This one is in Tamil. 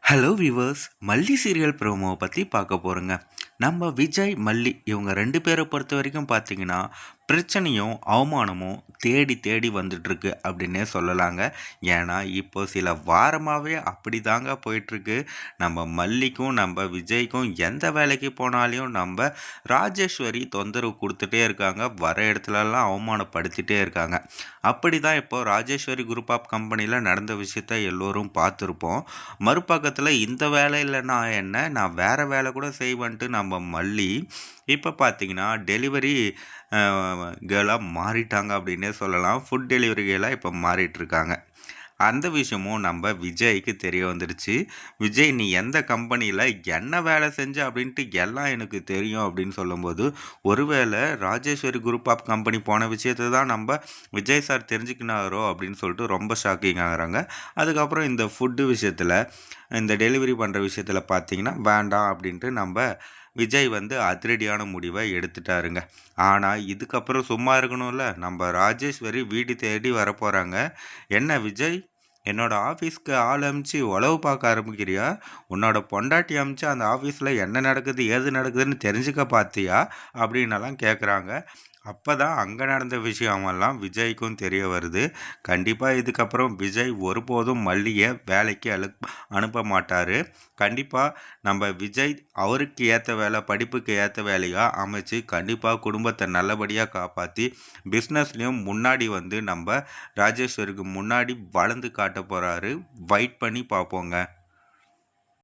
ஹலோ வியூவர்ஸ், மல்லி சீரியல் ப்ரோமோவை பற்றி பார்க்க போகிறோங்க. நம்ம விஜய், மல்லி இவங்க 2 பேரை பொறுத்த வரைக்கும் பார்த்தீங்கன்னா, பிரச்சனையும் அவமானமும் தேடி தேடி வந்துட்டுருக்கு அப்படின்னே சொல்லலாங்க. ஏன்னா இப்போ சில வாரமாகவே அப்படி தாங்க போயிட்டுருக்கு. நம்ம மல்லிக்கும் நம்ம விஜய்க்கும் எந்த வேலைக்கு போனாலையும் நம்ம ராஜேஸ்வரி தொந்தரவு கொடுத்துட்டே இருக்காங்க. வர இடத்துலலாம் அவமானப்படுத்திட்டே இருக்காங்க. அப்படி தான் இப்போ ராஜேஸ்வரி குரூப் ஆஃப் கம்பெனியில் நடந்த விஷயத்த எல்லோரும் பார்த்துருப்போம். மறுபக்கத்தில் இந்த வேலையில் நான் என்ன, நான் வேறு வேலை கூட செய்வேன்ட்டு நம்ம மல்லி இப்போ பார்த்தீங்கன்னா டெலிவரி கேர்ளாக மாறிட்டாங்க அப்படின்னே சொல்லலாம். ஃபுட் டெலிவரி கேர்ளாக இப்போ மாறிட்டுருக்காங்க. அந்த விஷயமும் நம்ம விஜய்க்கு தெரிய வந்துடுச்சு. விஜய், நீ எந்த கம்பெனியில் என்ன வேலை செஞ்ச அப்படின்ட்டு எல்லாம் எனக்கு தெரியும் அப்படின்னு சொல்லும்போது, ஒருவேளை ராஜேஸ்வரி குரூப் ஆஃப் கம்பெனி போன விஷயத்தை தான் நம்ம விஜய் சார் தெரிஞ்சுக்கினாரோ அப்படின்னு சொல்லிட்டு ரொம்ப ஷாக்கிங் ஆகுறாங்க. அதுக்கப்புறம் இந்த ஃபுட்டு விஷயத்தில், இந்த டெலிவரி பண்ணுற விஷயத்தில் பார்த்தீங்கன்னா வேண்டாம் அப்படின்ட்டு நம்ம விஜய் அதிரடியான முடிவை எடுத்துட்டாருங்க. ஆனால் இதுக்கப்புறம் சும்மா இருக்கணும்ல, நம்ம ராஜேஸ்வரி வீடு தேடி வரப்போகிறாங்க. என்ன விஜய், என்னோட ஆஃபீஸ்க்கு ஆள் அமுச்சு உளவு பார்க்க ஆரம்பிக்கிறியா? உன்னோட பொண்டாட்டி அமுச்சு அந்த ஆஃபீஸில் என்ன நடக்குது ஏது நடக்குதுன்னு தெரிஞ்சுக்க பார்த்தியா அப்படின்னலாம் கேட்குறாங்க. அப்போ தான் அங்கே நடந்த விஷயமெல்லாம் விஜய்க்கும் தெரிய வருது. கண்டிப்பாக இதுக்கப்புறம் விஜய் ஒருபோதும் மல்லியை வேலைக்கு அனுப்ப மாட்டார். கண்டிப்பாக நம்ம விஜய் அவருக்கு ஏற்ற வேலை, படிப்புக்கு ஏற்ற வேலையாக அமைச்சு கண்டிப்பாக குடும்பத்தை நல்லபடியாக காப்பாற்றி பிஸ்னஸ்லேயும் முன்னாடி நம்ம ராஜேஸ்வருக்கு முன்னாடி வளர்ந்து காட்ட போகிறாரு. வெயிட் பண்ணி பார்ப்போங்க.